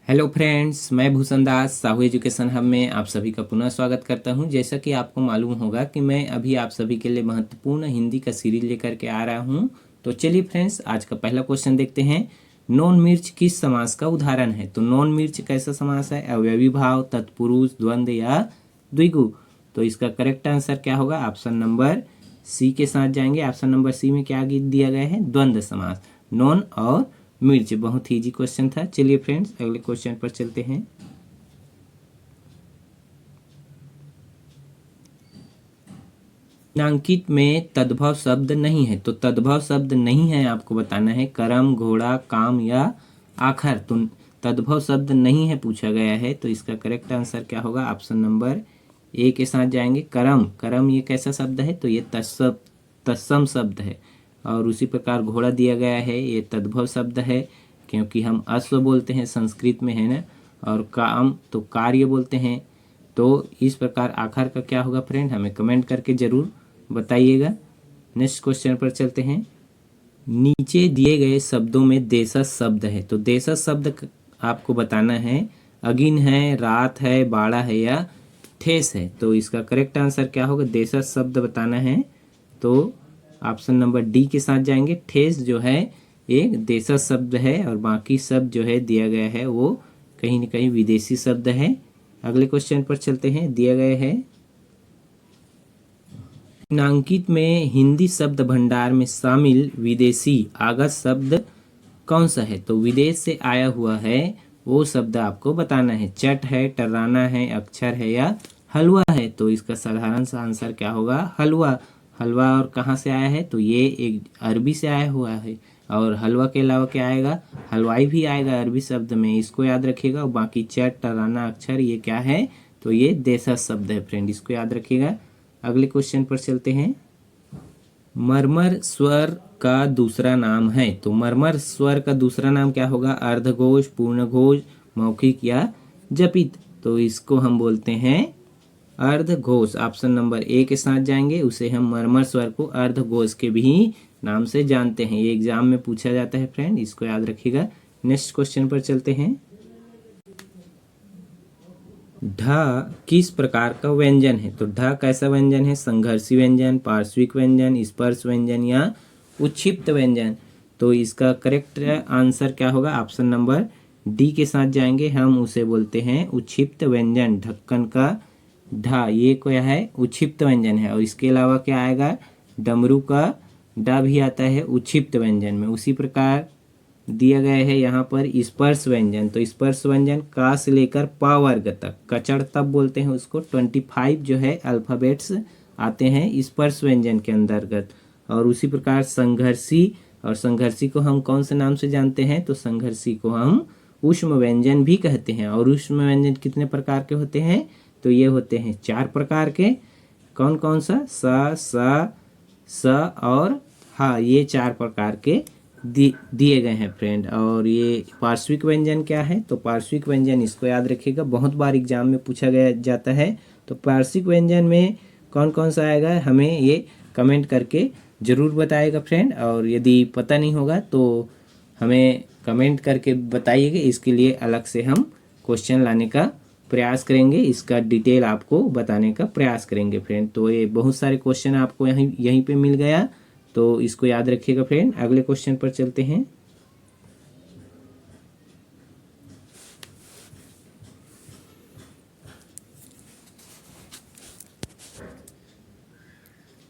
Hello friends, मैं भूषण दास Sahu education hub में आप सभी का पुनः स्वागत करता हूं। जैसा कि आपको मालूम होगा कि मैं अभी आप सभी के लिए महत्वपूर्ण हिंदी का सीरीज लेकर के आ रहा हूं। तो चलिए फ्रेंड्स, आज का पहला क्वेश्चन देखते हैं। नॉन मिर्च किस समास का उदाहरण है? तो नॉन मिर्च कैसा समास है? अवयवी भाव, तत्पुरुष, द्वंद्व या द्विगु? तो इसका करेक्ट आंसर क्या होगा? ऑप्शन नंबर सी के साथ जाएंगे। ऑप्शन नंबर सी में क्या दिया गया है? द्वंद्व समास। नॉन और मिर्च, बहुत ही इजी क्वेश्चन था। चलिए फ्रेंड्स, अगले क्वेश्चन पर चलते हैं। चिन्हांकित में तद्भव शब्द नहीं है। तो तद्भव शब्द नहीं है, आपको बताना है करम, घोड़ा, काम या आखर। तो तद्भव शब्द नहीं है पूछा गया है, तो इसका करेक्ट आंसर क्या होगा? ऑप्शन नंबर ए के साथ जाएंगे। करम, करम ये कैसा शब्द है? तो ये तत्सम शब्द है। और उसी प्रकार घोड़ा दिया गया है, ये तद्भव शब्द है, क्योंकि हम अश्व बोलते हैं संस्कृत में, है ना। और काम तो कार्य बोलते हैं। तो इस प्रकार आखिर का क्या होगा फ्रेंड? हमें कमेंट करके ज़रूर बताइएगा। नेक्स्ट क्वेश्चन पर चलते हैं। नीचे दिए गए शब्दों में देशज शब्द है। तो देशज शब्द आपको बताना है। अगिन है, रात है, बाड़ा है या ठेस है? तो इसका करेक्ट आंसर क्या होगा? देशज शब्द बताना है। तो ऑप्शन नंबर डी के साथ जाएंगे। ठेस जो है एक देशज शब्द है, और बाकी शब्द जो है दिया गया है वो कहीं न कहीं विदेशी शब्द है। अगले क्वेश्चन पर चलते हैं। दिया गया है निम्नांकित में हिंदी शब्द भंडार में शामिल विदेशी आगत शब्द कौन सा है? तो विदेश से आया हुआ है वो शब्द आपको बताना है। चट है, टर्राना है, अक्षर है या हलवा है? तो इसका साधारण सा आंसर क्या होगा? हलवा। हलवा और कहाँ से आया है? तो ये एक अरबी से आया हुआ है। और हलवा के अलावा क्या आएगा? हलवाई भी आएगा अरबी शब्द में, इसको याद रखिएगा। और बाकी चट, टर्राना, अक्षर ये क्या है? तो ये देशज शब्द है फ्रेंड, इसको याद रखिएगा। अगले क्वेश्चन पर चलते हैं। मरमर स्वर का दूसरा नाम है। तो मरमर स्वर का दूसरा नाम क्या होगा? अर्धघोष, पूर्णघोष, मौखिक या जपित? तो इसको हम बोलते हैं अर्धघोष। ऑप्शन नंबर ए के साथ जाएंगे। उसे हम मरमर स्वर को अर्धघोष के भी नाम से जानते हैं। ये एग्जाम में पूछा जाता है फ्रेंड, इसको याद रखिएगा। नेक्स्ट क्वेश्चन पर चलते हैं। ढ किस प्रकार का व्यंजन है? तो ढ कैसा व्यंजन है? संघर्षी व्यंजन, पार्श्विक व्यंजन, स्पर्श व्यंजन या उच्छिप्त व्यंजन? तो इसका करेक्ट आंसर क्या होगा? ऑप्शन नंबर डी के साथ जाएंगे। हम उसे बोलते हैं उच्छिप्त व्यंजन। ढक्कन का ढ ये क्या है? उच्छिप्त व्यंजन है। और इसके अलावा क्या आएगा? डमरू का ड भी आता है उच्छिप्त व्यंजन में। उसी प्रकार दिया गया है यहाँ पर स्पर्श व्यंजन। तो स्पर्श व्यंजन का से लेकर प वर्ग तक, कचड़ तब बोलते हैं उसको। 25 जो है अल्फ़ाबेट्स आते हैं स्पर्श व्यंजन के अंतर्गत। और उसी प्रकार संघर्षी, और संघर्षी को हम कौन से नाम से जानते हैं? तो संघर्षी को हम ऊष्म व्यंजन भी कहते हैं। और ऊष्म व्यंजन कितने प्रकार के होते हैं? तो ये होते हैं 4 प्रकार के। कौन कौन सा? स और हाँ, ये 4 प्रकार के दिए गए हैं फ्रेंड। और ये पार्श्विक व्यंजन क्या है? तो पार्श्विक व्यंजन, इसको याद रखिएगा, बहुत बार एग्जाम में पूछा गया जाता है। तो पार्श्विक व्यंजन में कौन कौन सा आएगा, हमें ये कमेंट करके ज़रूर बताएगा फ्रेंड। और यदि पता नहीं होगा तो हमें कमेंट करके बताइएगा। इसके लिए अलग से हम क्वेश्चन लाने का प्रयास करेंगे, इसका डिटेल आपको बताने का प्रयास करेंगे फ्रेंड। तो ये बहुत सारे क्वेश्चन आपको यहीं पे मिल गया, तो इसको याद रखिएगा फ्रेंड। अगले क्वेश्चन पर चलते हैं।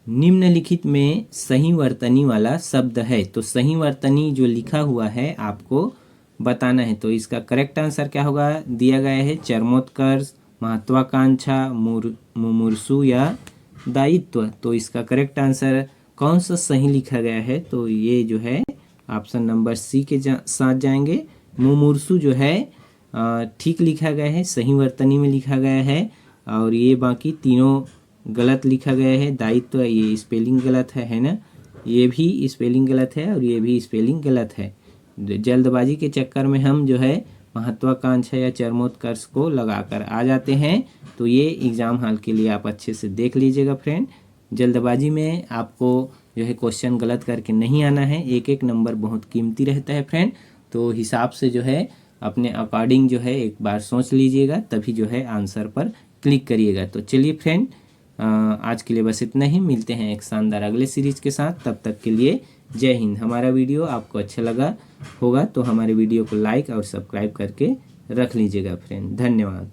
निम्नलिखित में सही वर्तनी वाला शब्द है। तो सही वर्तनी जो लिखा हुआ है आपको बताना है। तो इसका करेक्ट आंसर क्या होगा? दिया गया है चरमोत्कर्ष, महत्वाकांक्षा, मुमूर्षु या दायित्व। तो इसका करेक्ट आंसर कौन सा सही लिखा गया है? तो ये जो है ऑप्शन नंबर सी के साथ जाएंगे। मुमूर्षु जो है ठीक लिखा गया है, सही वर्तनी में लिखा गया है। और ये बाकी तीनों गलत लिखा गया है। दायित्व ये स्पेलिंग गलत है ना, ये भी स्पेलिंग गलत है और ये भी स्पेलिंग गलत है। जल्दबाजी के चक्कर में हम जो है महत्वाकांक्षा या चरमोत्कर्ष को लगाकर आ जाते हैं। तो ये एग्ज़ाम हॉल के लिए आप अच्छे से देख लीजिएगा फ्रेंड। जल्दबाजी में आपको जो है क्वेश्चन गलत करके नहीं आना है। एक एक नंबर बहुत कीमती रहता है फ्रेंड। तो हिसाब से जो है अपने अकॉर्डिंग जो है एक बार सोच लीजिएगा, तभी जो है आंसर पर क्लिक करिएगा। तो चलिए फ्रेंड, आज के लिए बस इतना ही। मिलते हैं एक शानदार अगले सीरीज के साथ, तब तक के लिए जय हिंद। हमारा वीडियो आपको अच्छा लगा होगा तो हमारे वीडियो को लाइक और सब्सक्राइब करके रख लीजिएगा फ्रेंड। धन्यवाद।